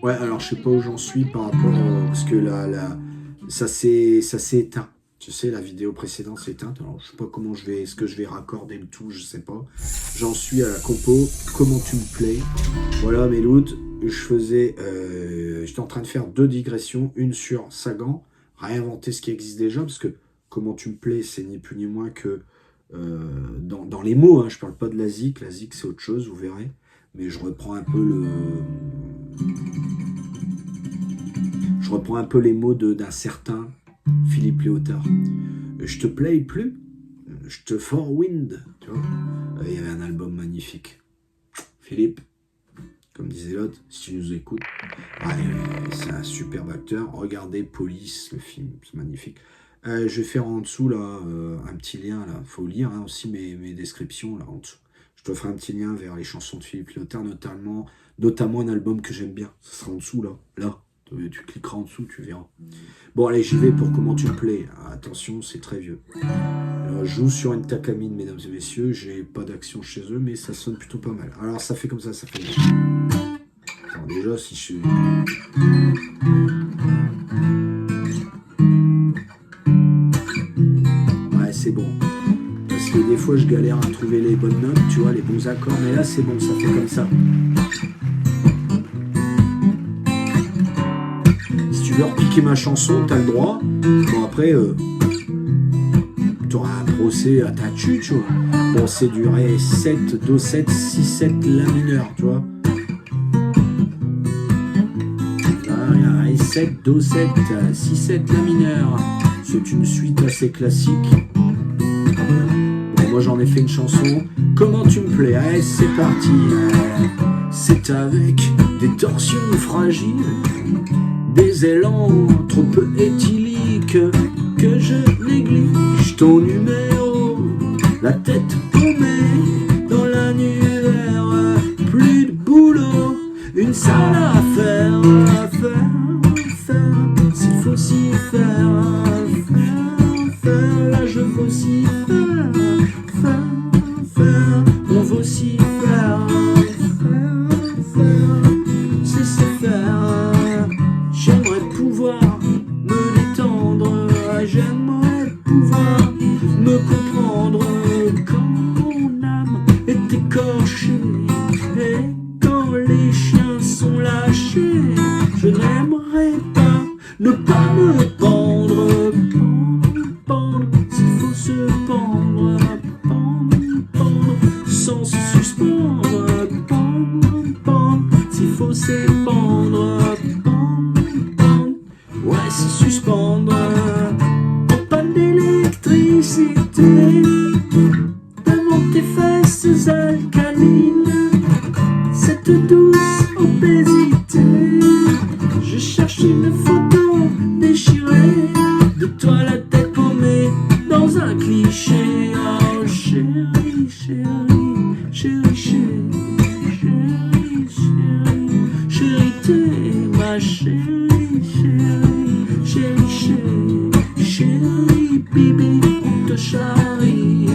Ouais, alors je sais pas où j'en suis par rapport parce que ça s'est éteint. Tu sais, la vidéo précédente s'est éteinte. Alors je sais pas comment est-ce que je vais raccorder le tout, je sais pas. J'en suis à la compo. Comment tu me plais? Voilà mes loots. J'étais en train de faire 2 digressions, une sur Sagan, réinventer ce qui existe déjà, parce que comment tu me plais, c'est ni plus ni moins que dans les mots. Hein, je parle pas de la zik c'est autre chose, vous verrez. Mais je reprends un peu les mots d'un certain Philippe Léotard. Je te play plus, je te forwind, tu vois. Il y avait un album magnifique. Philippe, comme disait l'autre, si tu nous écoutes, c'est un superbe acteur. Regardez Police, le film, c'est magnifique. Je vais faire en dessous là un petit lien là. Faut lire hein, aussi mes descriptions là en dessous. Je te ferai un petit lien vers les chansons de Philippe Léotard, notamment un album que j'aime bien. Ça sera en dessous là. Tu cliqueras en dessous, tu verras. Bon, allez, j'y vais pour comment tu me plais. Attention, c'est très vieux. Alors, je joue sur une Takamine, mesdames et messieurs. J'ai pas d'action chez eux, mais ça sonne plutôt pas mal. Alors, ça fait comme ça fait... Alors, déjà, si je... Ouais, c'est bon. Parce que des fois, je galère à trouver les bonnes notes, tu vois, les bons accords. Mais là, c'est bon, ça fait comme ça. Leur piquer ma chanson, t'as le droit. Bon après, t'auras un procès à ta tu vois. Bon, c'est du Ré 7, Do 7, 6, 7, La mineur, tu vois. Ré 7, Do 7, 6, 7, La mineur. C'est une suite assez classique. Bon, moi j'en ai fait une chanson. Comment tu me plais? Allez, c'est parti. C'est avec des torsions fragiles, des élans trop peu éthyliques, que je néglige ton numéro, la tête paumée dans l'annuaire, plus de boulot, une salle à faire, s'il faut s'y faire, là je veux s'y faire, on veut s'y faire, c'est faire. J'aimerais pouvoir me détendre, j'aimerais pouvoir me comprendre quand mon âme est écorchée et quand les chiens sont lâchés. Je n'aimerais pas ne pas me pendre, s'il faut se pendre, sans se suspendre, s'il faut s'épandre. Ouais, se suspendre en panne d'électricité devant tes fesses alcalines, cette douce obésité. Je cherche une photo déchirée de toi, la tête paumée dans un cliché. Oh chérie, chérie, chérie, chérie, chérie, chérie, t'es ma chérie. Chérie, bibi, on te charrie.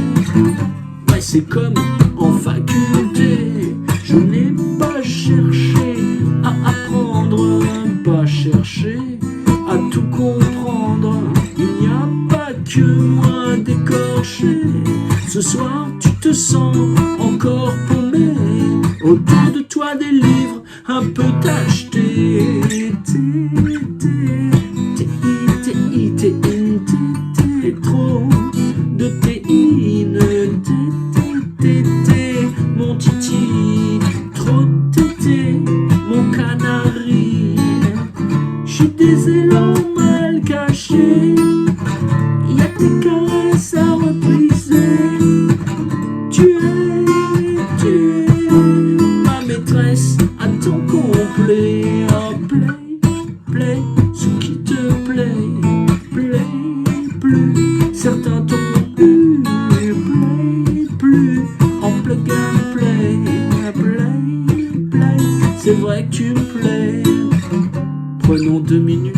Ouais, c'est comme en faculté. Je n'ai pas cherché à apprendre, pas cherché à tout comprendre. Il n'y a pas que moi d'écorché. Ce soir, tu te sens encore paumé. Autour de toi, des livres un peu tachetés. Trop de théine, mon titi, trop tété, mon canari. J'ai des élans mal cachés, y'a tes caresses à repriser. Tu es ma maîtresse à temps complet. Oh, play, ce qui te plaît. Certains t'ont eu, plus en plug and play, c'est vrai que tu me plais. Prenons 2 minutes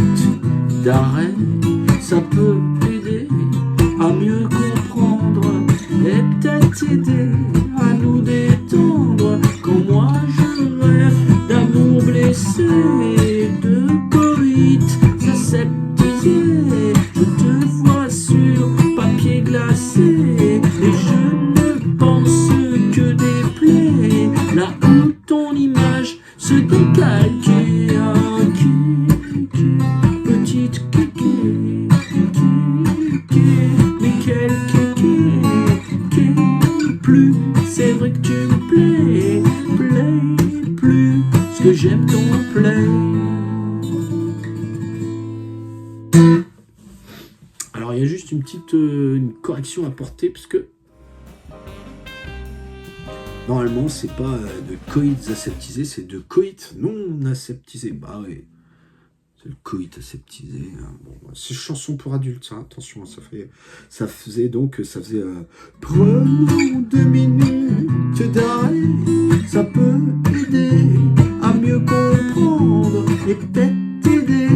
d'arrêt, ça peut aider à mieux comprendre et peut-être aider à nous détendre. Quand moi je rêve d'amour blessé, de coït aseptisé, je te vois sur papier glacé et je ne pense que des plaies là où ton image se décalque. Petite kéké, mais quel kéké, plus, c'est vrai que tu me plais plus, ce que j'aime ton play. Alors il y a juste une petite une correction à porter, parce que normalement c'est pas de coït aseptisé, c'est de coït non aseptisé. Bah oui. C'est le coït aseptisé. Hein. Bon, c'est chanson pour adultes, hein. Attention, ça faisait prenons 2 minutes d'arrêt, ça peut aider à mieux comprendre et peut-être aider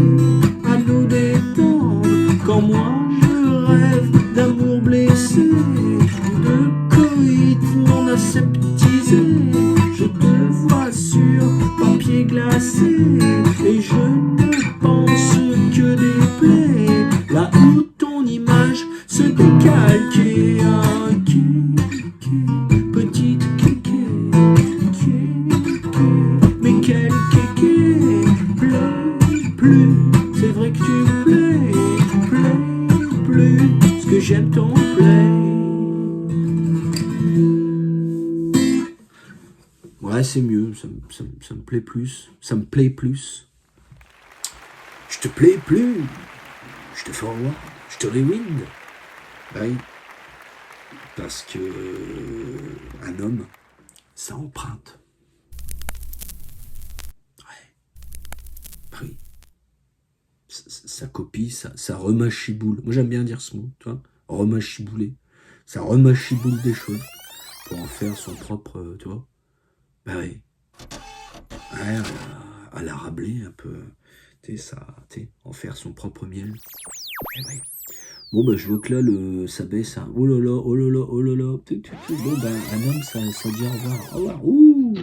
à nous détendre. Quand moi je rêve d'amour blessé, de coït non aseptisé, je te vois sur papier glacé et je ne pense que des plaies là où ton image se décalque. Petite kéké, mais quel kéké, plus, c'est vrai que tu plais plus, ce que j'aime ton play. Ouais, c'est mieux, ça me plaît plus, Je te plais plus, je te forward, je te rewind. Oui, parce que un homme, ça emprunte. Ouais, oui. Ça copie, ça remachiboule. Moi j'aime bien dire ce mot, tu vois, remachibouler. Ça remachiboule des choses pour en faire son propre, tu vois. Bah oui. Ouais, à la Rabelais un peu. En faire son propre miel. Et ouais. Bon bah je vois que là ça baisse. Hein. Oh là là. Bon bah un homme ça dit au revoir. Au revoir. Ouh.